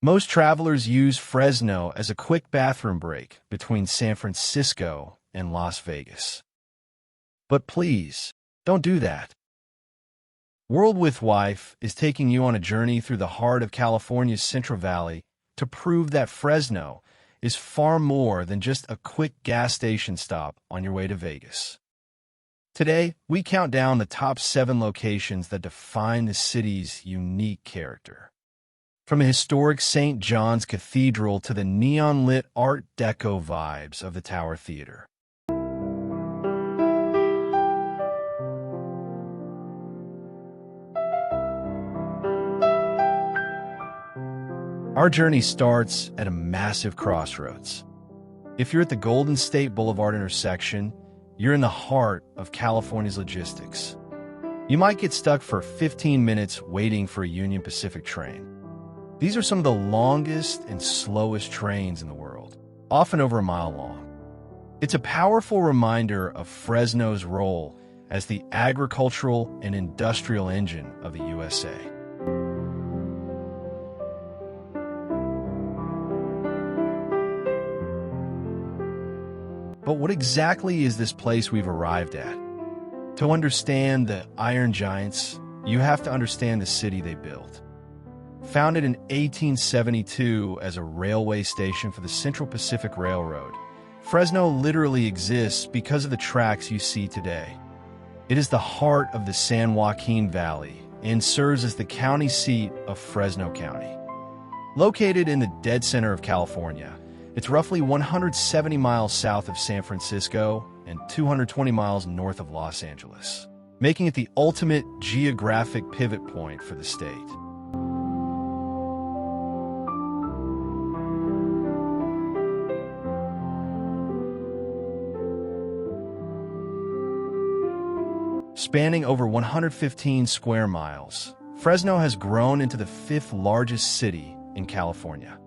Most travelers use Fresno as a quick bathroom break between San Francisco and Las Vegas. But please, don't do that. WorldWithWife is taking you on a journey through the heart of California's Central Valley to prove that Fresno is far more than just a quick gas station stop on your way to Vegas. Today, we count down the top 7 locations that define the city's unique character. From the historic St. John's Cathedral to the neon-lit Art Deco vibes of the Tower Theater. Our journey starts at a massive crossroads. If you're at the Golden State Boulevard intersection, you're in the heart of California's logistics. You might get stuck for 15 minutes waiting for a Union Pacific train. These are some of the longest and slowest trains in the world, often over a mile long. It's a powerful reminder of Fresno's role as the agricultural and industrial engine of the USA. But what exactly is this place we've arrived at? To understand the Iron Giants, you have to understand the city they built. Founded in 1872 as a railway station for the Central Pacific Railroad, Fresno literally exists because of the tracks you see today. It is the heart of the San Joaquin Valley and serves as the county seat of Fresno County. Located in the dead center of California, it's roughly 170 miles south of San Francisco and 220 miles north of Los Angeles, making it the ultimate geographic pivot point for the state. Spanning over 115 square miles, Fresno has grown into the 5th largest city in California.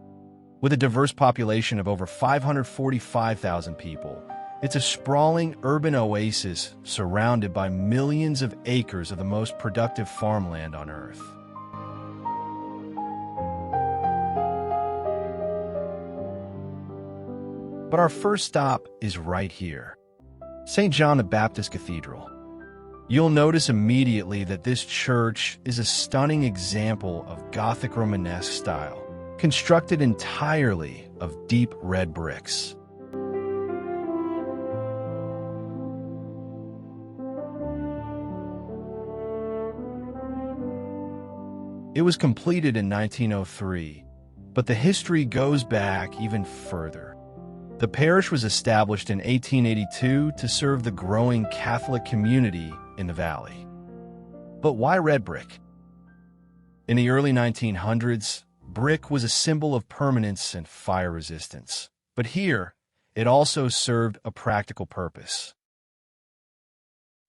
With a diverse population of over 545,000 people, it's a sprawling urban oasis surrounded by millions of acres of the most productive farmland on Earth. But our first stop is right here, St. John the Baptist Cathedral. You'll notice immediately that this church is a stunning example of Gothic Romanesque style, constructed entirely of deep red bricks. It was completed in 1903, but the history goes back even further. The parish was established in 1882 to serve the growing Catholic community in the valley. But why red brick? In the early 1900s, brick was a symbol of permanence and fire resistance. But here, it also served a practical purpose.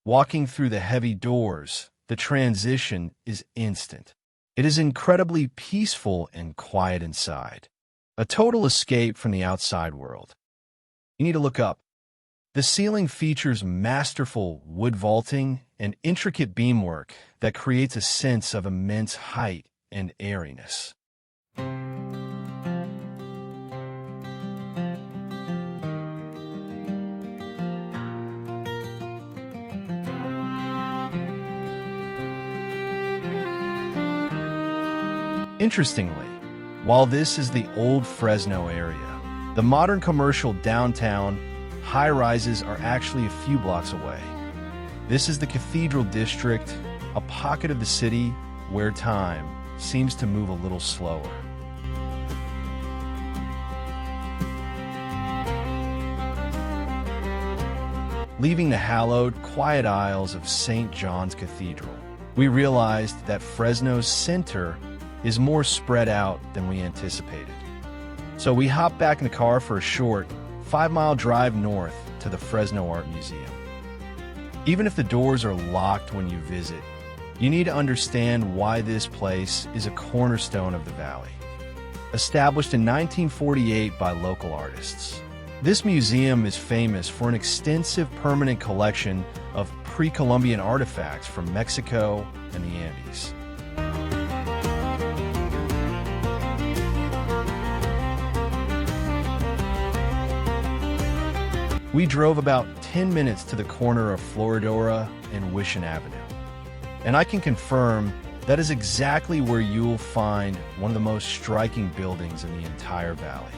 Walking through the heavy doors, the transition is instant. It is incredibly peaceful and quiet inside, a total escape from the outside world. You need to look up. The ceiling features masterful wood vaulting and intricate beamwork that creates a sense of immense height and airiness. Interestingly, while this is the old Fresno area, the modern commercial downtown high-rises are actually a few blocks away. This is the Cathedral District, a pocket of the city where time seems to move a little slower. Leaving the hallowed, quiet aisles of St. John's Cathedral, we realized that Fresno's center is more spread out than we anticipated. So we hopped back in the car for a short 5-mile drive north to the Fresno Art Museum. Even if the doors are locked when you visit, you need to understand why this place is a cornerstone of the valley. Established in 1948 by local artists, this museum is famous for an extensive permanent collection of pre-Columbian artifacts from Mexico and the Andes. We drove about 10 minutes to the corner of Floridora and Wishon Avenue. And I can confirm that is exactly where you'll find one of the most striking buildings in the entire valley.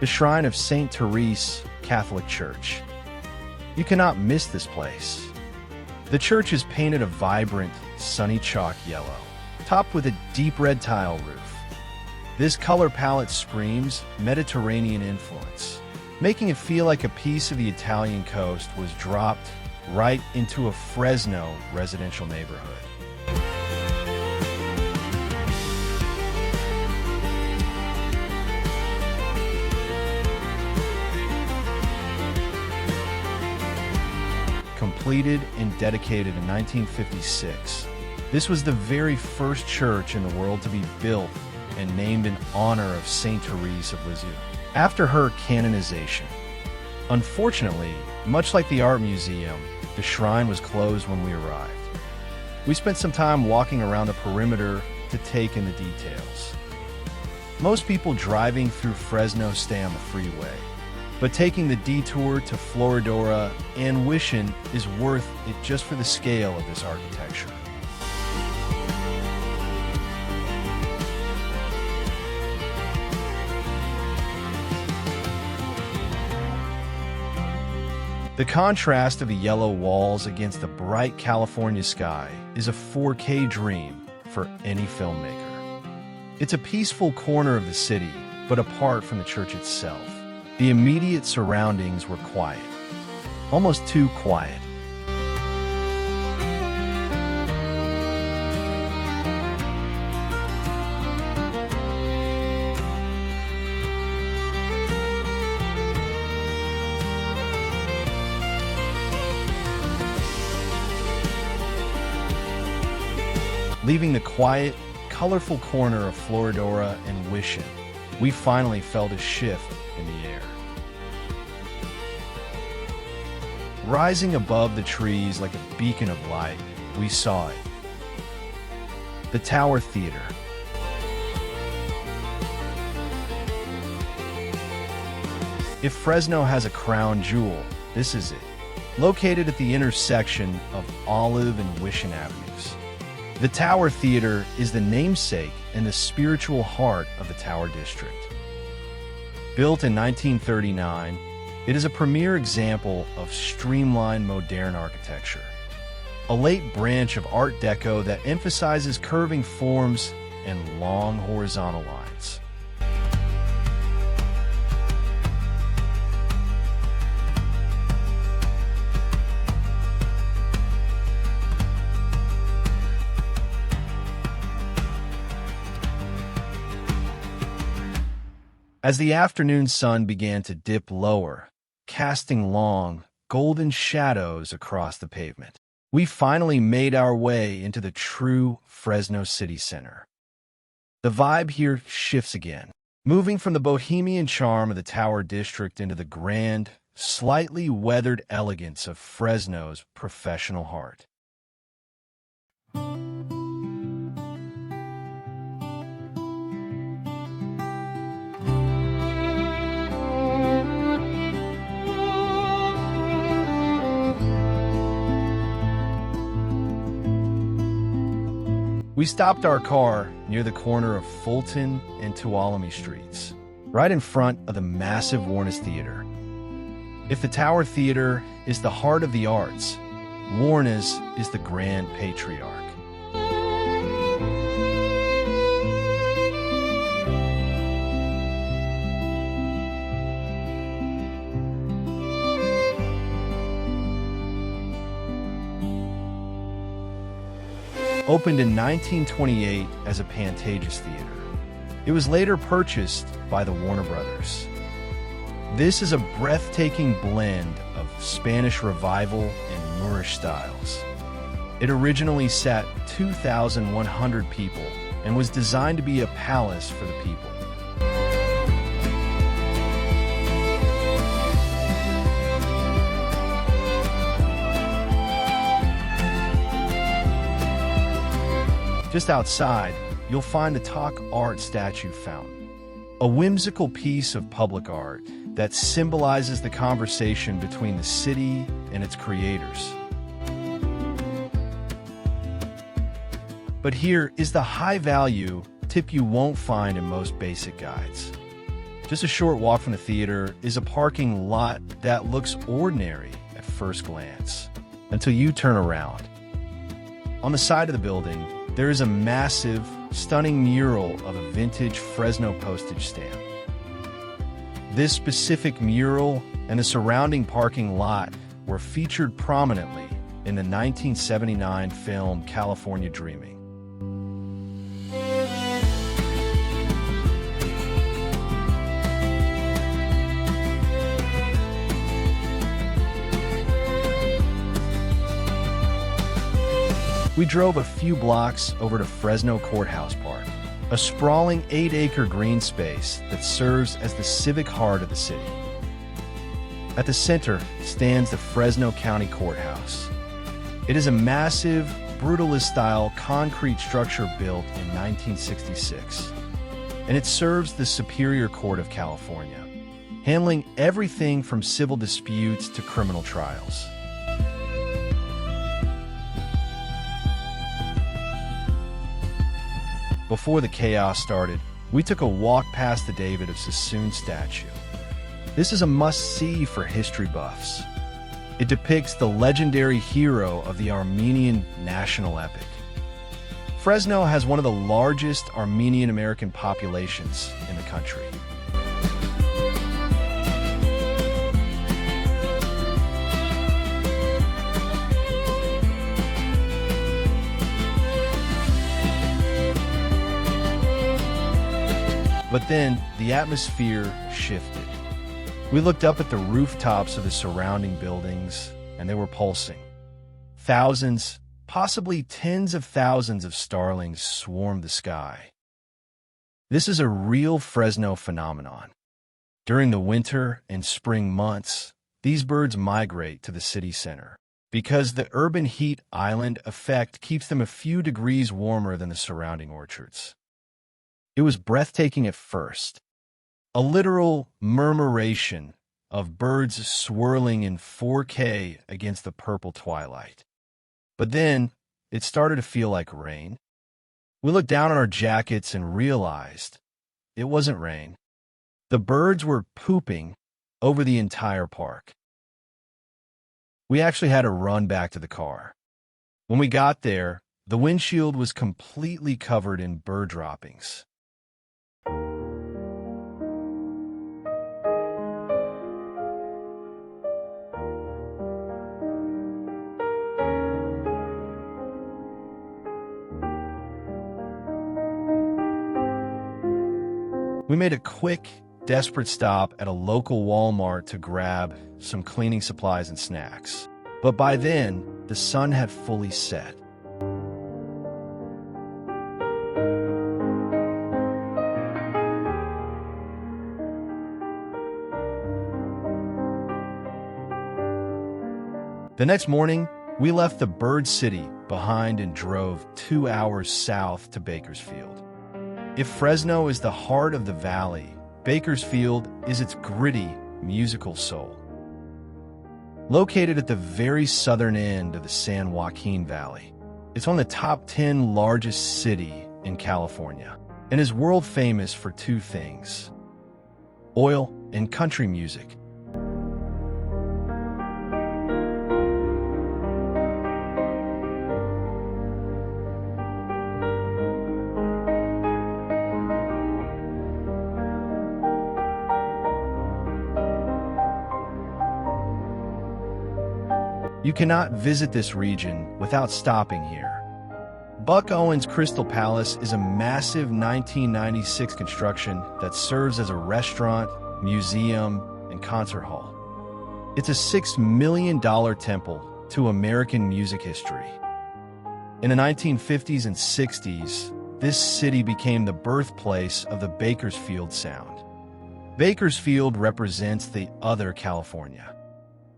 The shrine of St. Therese Catholic Church. You cannot miss this place. The church is painted a vibrant, sunny chalk yellow, topped with a deep red tile roof. This color palette screams Mediterranean influence, making it feel like a piece of the Italian coast was dropped right into a Fresno residential neighborhood. Completed and dedicated in 1956, this was the very first church in the world to be built and named in honor of St. Therese of Lisieux, after her canonization. Unfortunately, much like the art museum, the shrine was closed when we arrived. We spent some time walking around the perimeter to take in the details. Most people driving through Fresno stay on the freeway, but taking the detour to Floridora and Wishon is worth it just for the scale of this architecture. The contrast of the yellow walls against the bright California sky is a 4K dream for any filmmaker. It's a peaceful corner of the city, but apart from the church itself. The immediate surroundings were quiet, almost too quiet. Leaving the quiet, colorful corner of Floridora and Wishon, we finally felt a shift in the air. Rising above the trees like a beacon of light, we saw it. The Tower Theater. If Fresno has a crown jewel, this is it. Located at the intersection of Olive and Wishon Avenues. The Tower Theater is the namesake and the spiritual heart of the Tower District. Built in 1939, it is a premier example of streamlined modern architecture, a late branch of Art Deco that emphasizes curving forms and long horizontal lines. As the afternoon sun began to dip lower, casting long, golden shadows across the pavement, we finally made our way into the true Fresno city center. The vibe here shifts again, moving from the bohemian charm of the Tower District into the grand, slightly weathered elegance of Fresno's professional heart. We stopped our car near the corner of Fulton and Tuolumne Streets, right in front of the massive Warnors Theater. If the Tower Theater is the heart of the arts, Warnors is the grand patriarch. Opened in 1928 as a Pantages theater, it was later purchased by the Warner Brothers. This is a breathtaking blend of Spanish Revival and Moorish styles. It originally sat 2,100 people and was designed to be a palace for the people. Just outside, you'll find the Talk Art statue fountain, a whimsical piece of public art that symbolizes the conversation between the city and its creators. But here is the high-value tip you won't find in most basic guides. Just a short walk from the theater is a parking lot that looks ordinary at first glance, until you turn around. On the side of the building, there is a massive, stunning mural of a vintage Fresno postage stamp. This specific mural and the surrounding parking lot were featured prominently in the 1979 film California Dreaming. We drove a few blocks over to Fresno Courthouse Park, a sprawling 8-acre green space that serves as the civic heart of the city. At the center stands the Fresno County Courthouse. It is a massive, brutalist-style concrete structure built in 1966, and it serves the Superior Court of California, handling everything from civil disputes to criminal trials. Before the chaos started, we took a walk past the David of Sassoon statue. This is a must-see for history buffs. It depicts the legendary hero of the Armenian national epic. Fresno has one of the largest Armenian-American populations in the country. But then, the atmosphere shifted. We looked up at the rooftops of the surrounding buildings, and they were pulsing. Thousands, possibly tens of thousands of starlings swarmed the sky. This is a real Fresno phenomenon. During the winter and spring months, these birds migrate to the city center because the urban heat island effect keeps them a few degrees warmer than the surrounding orchards. It was breathtaking at first, a literal murmuration of birds swirling in 4K against the purple twilight. But then, it started to feel like rain. We looked down on our jackets and realized it wasn't rain. The birds were pooping over the entire park. We actually had to run back to the car. When we got there, the windshield was completely covered in bird droppings. We made a quick, desperate stop at a local Walmart to grab some cleaning supplies and snacks. But by then, the sun had fully set. The next morning, we left the Bird City behind and drove 2 hours south to Bakersfield. If Fresno is the heart of the valley, Bakersfield is its gritty, musical soul. Located at the very southern end of the San Joaquin Valley, it's one of the top 10 largest cities in California and is world famous for two things: oil and country music. You cannot visit this region without stopping here. Owens Crystal Palace is a massive 1996 construction that serves as a restaurant, museum, and concert hall. It's a $6 million temple to American music history. In the 1950s and 60s, this city became the birthplace of the Bakersfield Sound. Bakersfield represents the other California,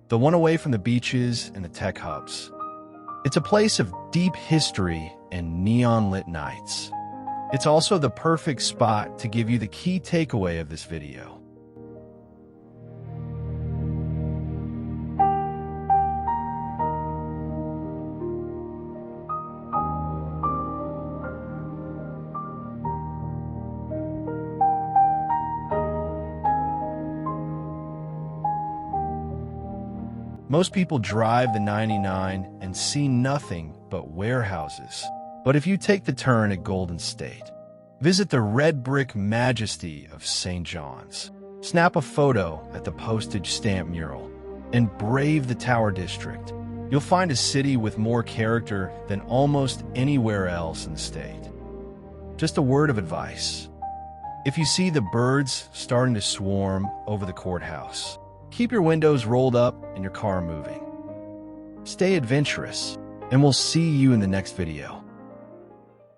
the one away from the beaches and the tech hubs. It's a place of deep history and neon-lit nights. It's also the perfect spot to give you the key takeaway of this video. Most people drive the 99 and see nothing but warehouses. But if you take the turn at Golden State, visit the red brick Majesty of St. John's, snap a photo at the postage stamp mural, and brave the Tower District, you'll find a city with more character than almost anywhere else in the state. Just a word of advice. If you see the birds starting to swarm over the courthouse, keep your windows rolled up and your car moving. Stay adventurous, and we'll see you in the next video.